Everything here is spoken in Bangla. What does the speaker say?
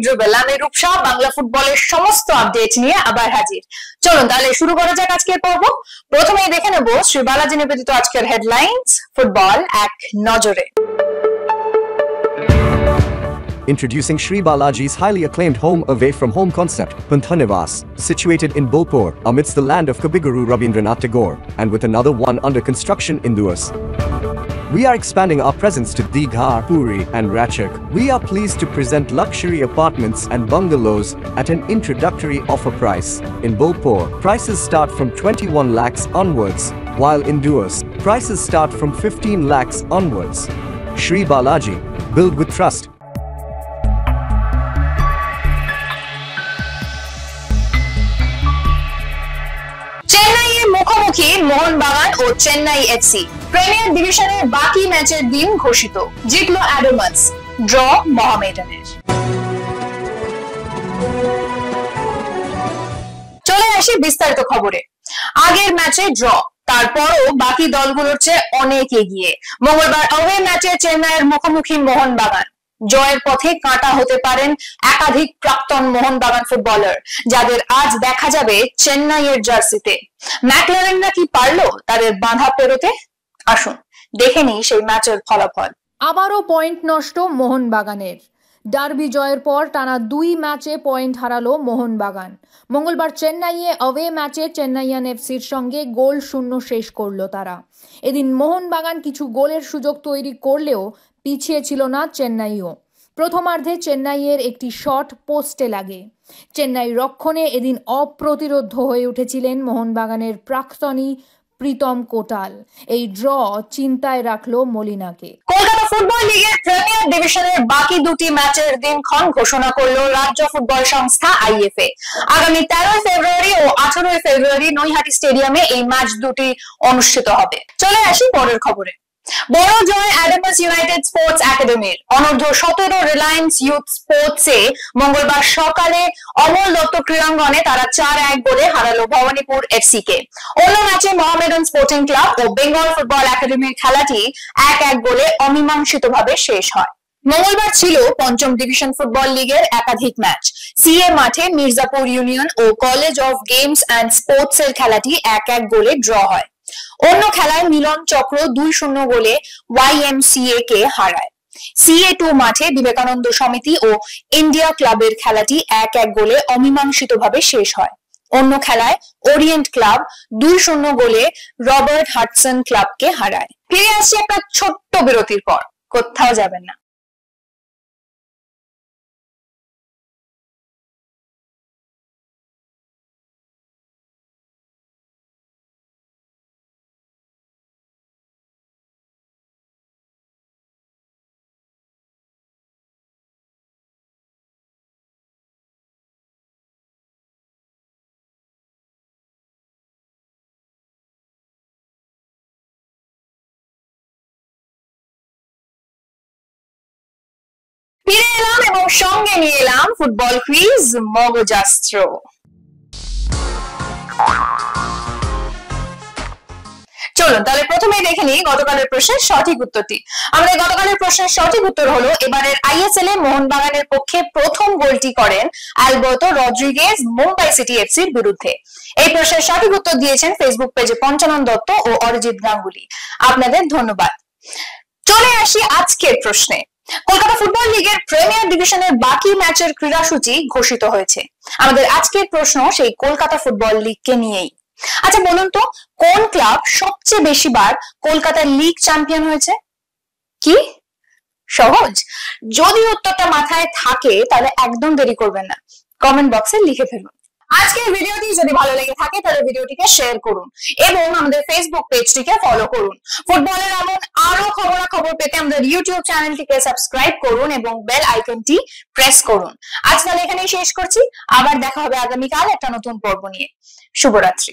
ড্রিবল, আমি রূপসা বাংলা ফুটবলের সমস্ত আপডেট নিয়ে আবার হাজির। চলুন তাহলে শুরু করা যাক আজকের পর্ব। প্রথমেই দেখে নেব শ্রী বালাজি নিবেদিত আজকের হেডলাইন্স, ফুটবল এক নজরে। Introducing Sri Balaji's highly acclaimed home away from home concept, Panthanivas, situated in Bolpur amidst the land of Kabiguru Rabindranath Tagore, and with another one under construction in Duas. We are expanding our presence to Digha, Puri and Ratchak. We are pleased to present luxury apartments and bungalows at an introductory offer price. In Bolpur, prices start from 21 lakhs onwards, while in Duas, prices start from 15 lakhs onwards. Sri Balaji, build with trust. মুখোমুখি মোহনবাগান ও চেন্নাই এফসি। প্রিমিয়ার ডিভিশনের বাকি ম্যাচের দিন ঘোষিত। জিতলো অ্যাডামস, ড্র মোহামেডানের। চলে আসি বিস্তারিত খবরে। আগের ম্যাচে ড্র, তারপরও বাকি দলগুলোর চেয়ে অনেক এগিয়ে। মঙ্গলবার অ্যাওয়ে ম্যাচে চেন্নাইয়ের মুখোমুখি মোহনবাগান। জয়ের পথে কাঁটা হতে পারেন একাধিক প্রাক্তন মোহনবাগান ফুটবলার, যাদের আজ দেখা যাবে চেন্নাইয়ের জার্সিতে। ম্যাকলারেনরা কি পারলো তাদের বাধা পেরোতে? আসুন দেখে নিই সেই ম্যাচের ফলাফল। আবারও পয়েন্ট নষ্ট মোহনবাগানের। ডার্বি জয়ের পর টানা 2 ম্যাচে পয়েন্ট হারালো মোহনবাগান। মঙ্গলবার চেন্নাইয়ে অ্যাওয়ে ম্যাচে চেন্নাইয়ান এফসির সঙ্গে গোল শূন্য শেষ করলো তারা। এদিন মোহনবাগান কিছু গোলের সুযোগ তৈরি করলেও পিছিয়ে ছিল না চেন্নাইও। প্রথমার্ধে চেন্নাইয়ের একটি শট পোস্টে লাগে। চেন্নাই রক্ষণে এদিন অপ্রতিরোধ্য হয়ে উঠেছিলেন মোহনবাগানের প্রাক্তনী প্রীতম কোটাল। এই ড্র চিন্তায় রাখলো মলিনাকে। কলকাতা ফুটবল লিগের প্রিমিয়ার ডিভিশনের বাকি দুটি ম্যাচের দিনক্ষণ ঘোষণা করলো রাজ্য ফুটবল সংস্থা আইএফএ। আগামী 13 ফেব্রুয়ারি ও 18 ফেব্রুয়ারি নৈহাটি স্টেডিয়ামে এই ম্যাচ দুটি অনুষ্ঠিত হবে। চলে আসি পরের খবরে। বড় জয় অ্যাডামস ইউনাইটেড স্পোর্টস একাডেমির। অনূর্ধ্ব 17 রিলায়েন্স ইউথ স্পোর্টসে মঙ্গলবার সকালে অমল দত্ত ক্রীড়াঙ্গনে তারা 4-1 গোলে হারালো ভবানীপুর এফসি কে। অন্য ম্যাচে মোহামেডান স্পোর্টিং ক্লাব ও বেঙ্গল ফুটবল একাডেমির খেলাটি 1-1 গোলে অমীমাংসিতভাবে শেষ হয়। মঙ্গলবার ছিল পঞ্চম ডিভিশন ফুটবল লিগের একাধিক ম্যাচ। সিএ মাঠে মির্জাপুর ইউনিয়ন ও college of games and sports এর খেলাটি 1-1 গোলে ড্র হয়। অন্য খেলায় মিলন চক্র 2-0 গোলে YMCA কে হারায়। CA2 মাঠে বিবেকানন্দ সমিতি ও ইন্ডিয়া ক্লাবের খেলাটি 1-1 গোলে অমীমাংসিতভাবে শেষ হয়। অন্য খেলায় ওরিয়েন্ট ক্লাব 2-0 গোলে রবার্ট হাডসন ক্লাবকে হারায়। ফিরে আসছি একটা ছোট্ট বিরতির পর, কোথাও যাবেন না। ফিরে এলাম এবং সঙ্গে নিয়ে এলাম ফুটবল কুইজ মগজাস্ত্র। চলুন তাহলে প্রথমেই দেখে নিই গতকালের প্রশ্নের সঠিক উত্তরটি। আমাদের গতকালের প্রশ্নের সঠিক উত্তর হলো, এবারের আইএসএল এ মোহনবাগানের পক্ষে প্রথম গোলটি করেন অ্যালবার্তো রদ্রিগেজ মুম্বাই সিটি এফসির বিরুদ্ধে। এই প্রশ্নের সঠিক উত্তর দিয়েছেন ফেসবুক পেজে পঞ্চানন দত্ত ও অরিজিৎ গাঙ্গুলি। আপনাদের ধন্যবাদ। চলে আসি আজকের প্রশ্নে। কলকাতা ফুটবল লিগের প্রিমিয়ার ডিভিশনের বাকি ম্যাচের ক্রীড়াসূচি ঘোষিত হয়েছে। আমাদের আজকের প্রশ্ন সেই কলকাতা ফুটবল লিগকে নিয়েই। আচ্ছা বলুন তো, কোন ক্লাব সবচেয়ে বেশি বার কলকাতার লিগ চ্যাম্পিয়ন হয়েছে? কি সহজ? যদি উত্তরটা মাথায় থাকে তাহলে একদম দেরি করবেন না, কমেন্ট বক্সে লিখে ফেলুন। আজকের ভিডিওটি যদি ভালো লেগে থাকে তাহলে ভিডিওটিকে শেয়ার করুন এবং আমাদের ফেসবুক পেজটিকে ফলো করুন। ফুটবলের এমন আরো খবরাখবর পেতে আমাদের ইউটিউব চ্যানেলটিকে সাবস্ক্রাইব করুন এবং বেল আইকনটি প্রেস করুন। আজ তাহলে এখানেই শেষ করছি, আবার দেখা হবে আগামীকাল একটা নতুন পর্ব নিয়ে। শুভরাত্রি।